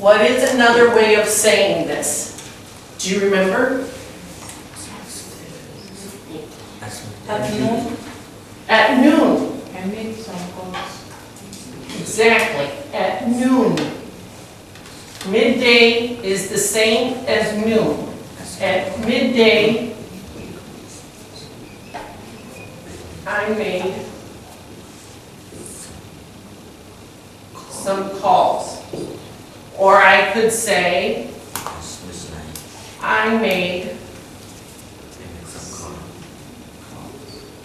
What is another way of saying this? Do you remember? At noon, At noon. I made some calls. Exactly, at noon. Midday is the same as noon. At midday, I made some calls. Or I could say, I made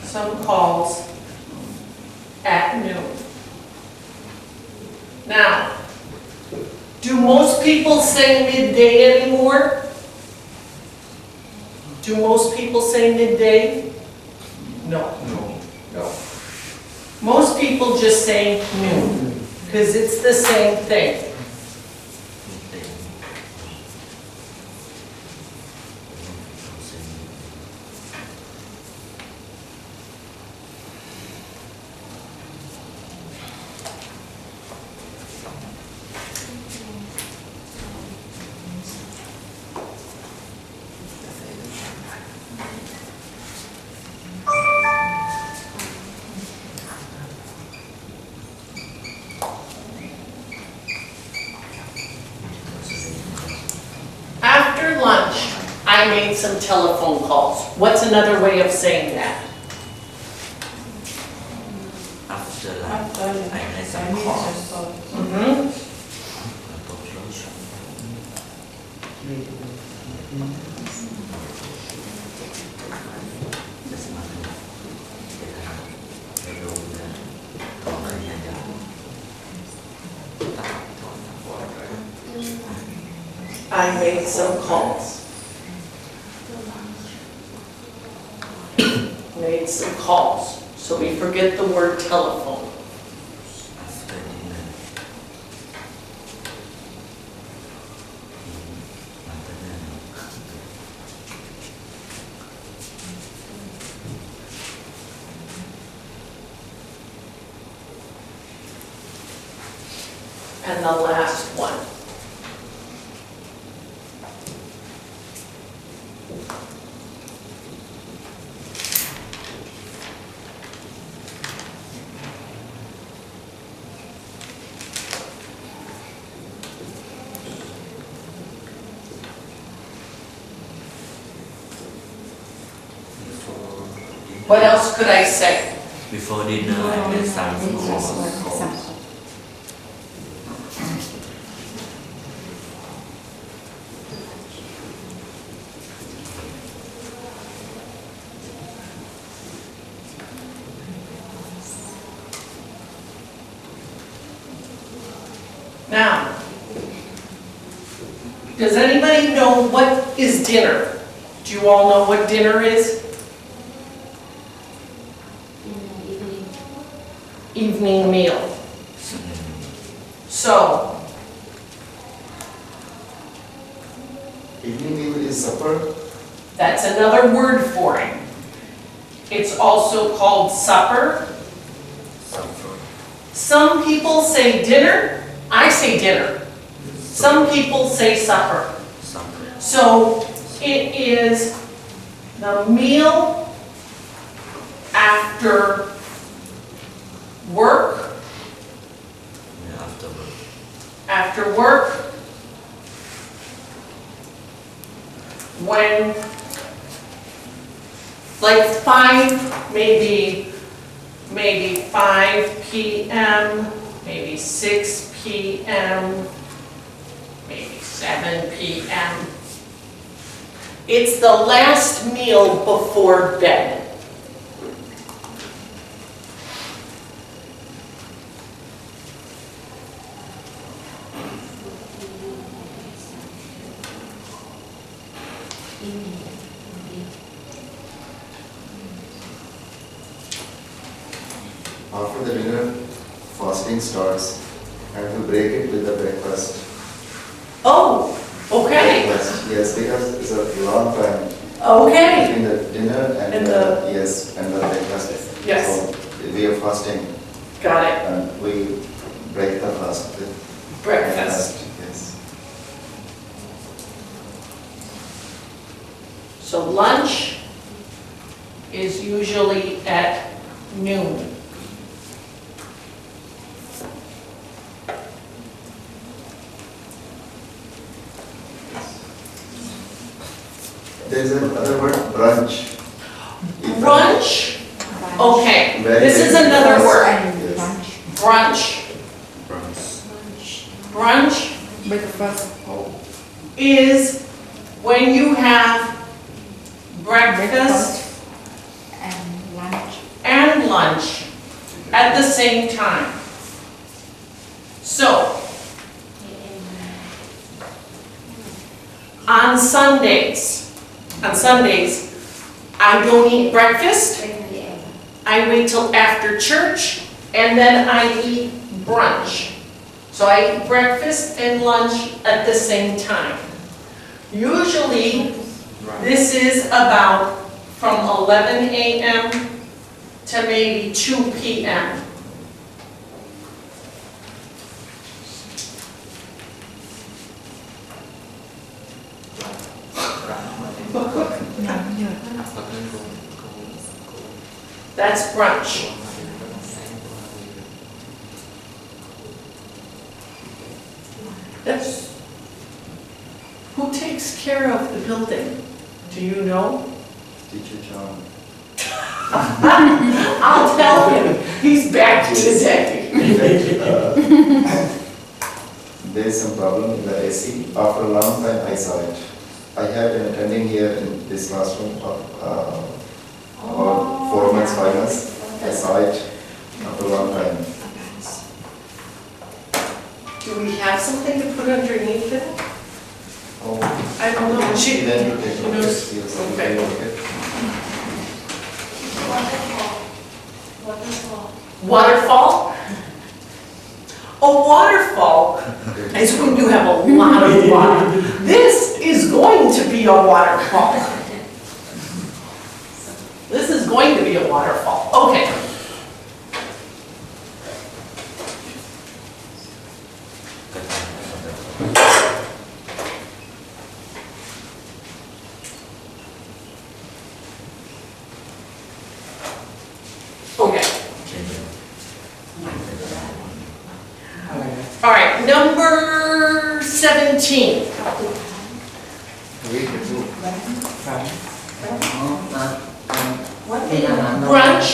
some calls at noon. Now, do most people say midday anymore? Do most people say midday? No. No. Most people just say noon, because it's the same thing. After lunch, I made some telephone calls. What's another way of saying that? After lunch, After lunch, I made some I made calls. some calls. Mm-hmm. I made some calls. Made some calls. So we forget the word telephone. After dinner, And the last one. What else could I say? before dinner, I made some calls. Now, does anybody know what is dinner? Do you all know what dinner is? Evening meal. So, Evening meal is supper. that's another word for it. It's also called supper. Some people say dinner. I say dinner. Some people say supper. So it is the meal after work. After work, when like 5, maybe 5 p.m., maybe 6 p.m., maybe 7 p.m. It's the last meal before bed. After the dinner, fasting starts, and to break it with the breakfast. Oh, okay, Breakfast, yes, because it's a long time okay. between the dinner And and the- yes, and the breakfast. Yes. So we are fasting, Got it. and we break the fast with Breakfast. Yes. So lunch is usually at noon. There's another word, brunch. Brunch, okay, Very this is good. another word, And Yes. lunch. brunch. Brunch Breakfast. is when you have breakfast And lunch. and lunch at the same time. So, on Sundays, I don't eat breakfast. I wait till after church, and then I eat brunch. So I eat breakfast and lunch at the same time. Usually, this is about from 11 a.m. to maybe 2 p.m. That's brunch. That's, who takes care of the building? Do you know? Teacher John. I'll tell him, he's back today. There's some problem in the AC. After a long time, I saw it. I have been attending here in this classroom about 4 months, 5 months. I saw it after a long time. Do we have something to put underneath it? Oh, I don't know. She then you take a look. knows. Yes, Okay. okay. Waterfall? A waterfall is when you have a lot of water. This is going to be a waterfall. This is going to be a waterfall. Okay. Okay. All right, number 17. Brunch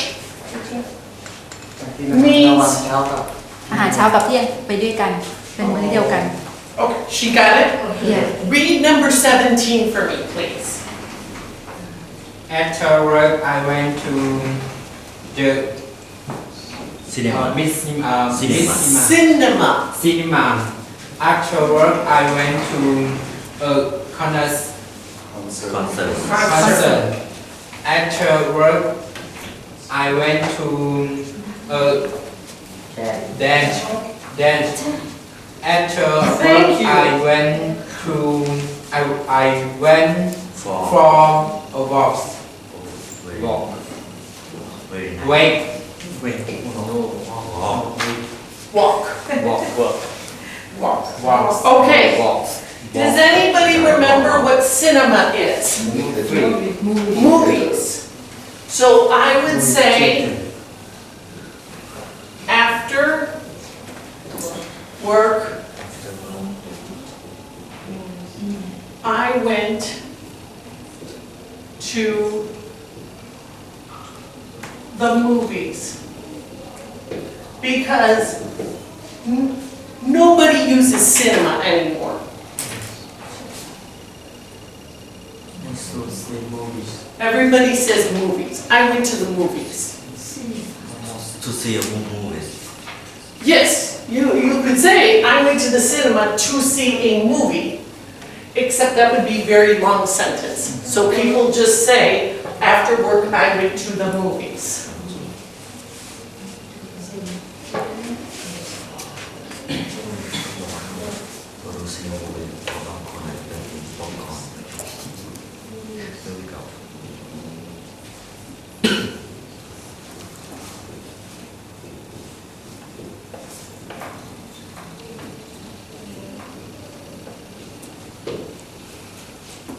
อาหารเช้ากับเที่ยงไปด้วยกัน เป็นมื้อเดียวกัน Okay, she got it? Yeah. Read number 17 for me, please. After work, I went to the Cinema. Cinema. cinema. After work, I went to a concert. Concert. After work, I went to a dance. After work, Thank you. I went for a walk. Very nice. Wait. Walk. Walk. Okay. Does anybody remember what cinema is? Movies. So I would say after work, I went to the movies because nobody uses cinema anymore. Everybody says movies. I went to the movies. To see a movie. Yes, you could say, I went to the cinema to see a movie, except that would be a very long sentence. So people just say, after work, I went to the movies. To see a movie. Popcorn. There we go.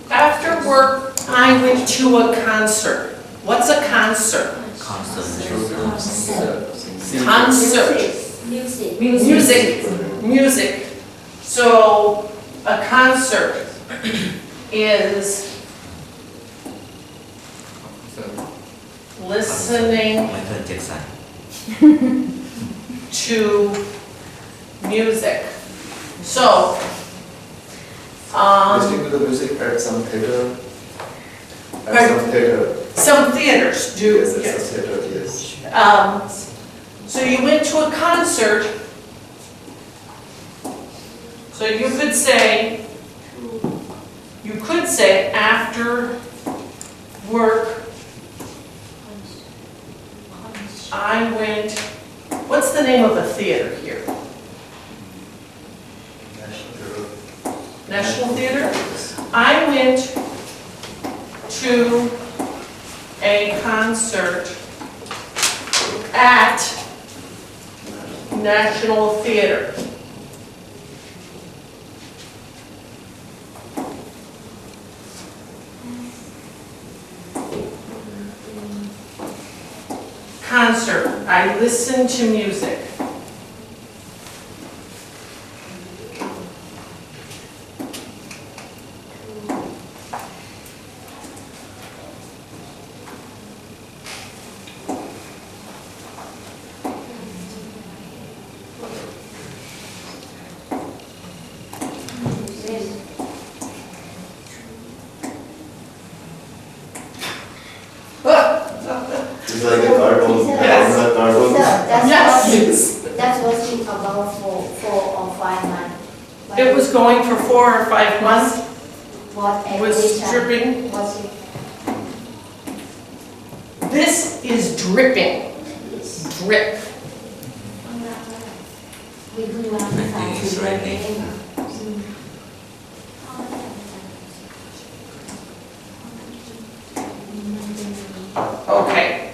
After work, I went to a concert. What's a concert? concert Concert. Music. So a concert is listening ไมเคิลแจ็คสัน to music. So, Listening to the music at some theater. At Pardon? some theater. some theaters do. Yes, at yes. some theater, yes. So you went to a concert. So you could say after work, I went, what's the name of a theater here? National Theater? I went to a concert at National Theater. Concert, I listen to music. It's like a cartoon. Yes. A cartoon. Yes. That was in about 4 or 5 months. But It was going for 4 or 5 months, what was every time dripping. was it? This is dripping, drip. We do not I think it's raining. Okay.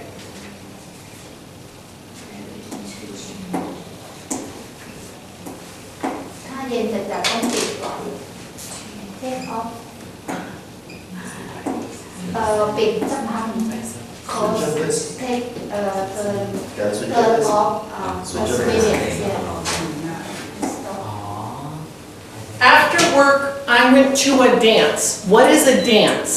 ถ้าเย็นจัดๆต้องปิดก่อน Take off ปิดสักพัก Close take Can I switch turn on this? off Switch for on minutes this. yeah. Stop. After work, I went to a dance. What is a dance?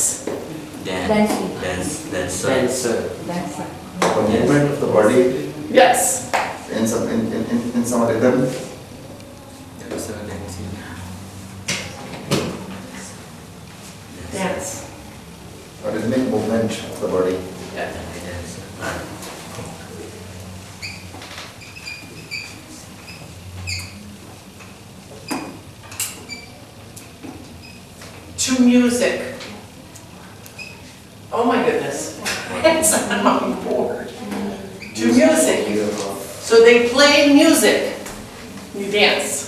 Dancing. dancer Dancer. Dancer. The movement of the body Yes. in some rhythm. dancer dancing Dance. A rhythmic movement of the body. Yeah. dancer To music. Oh my goodness. It's on board. To music. So they play music. You dance.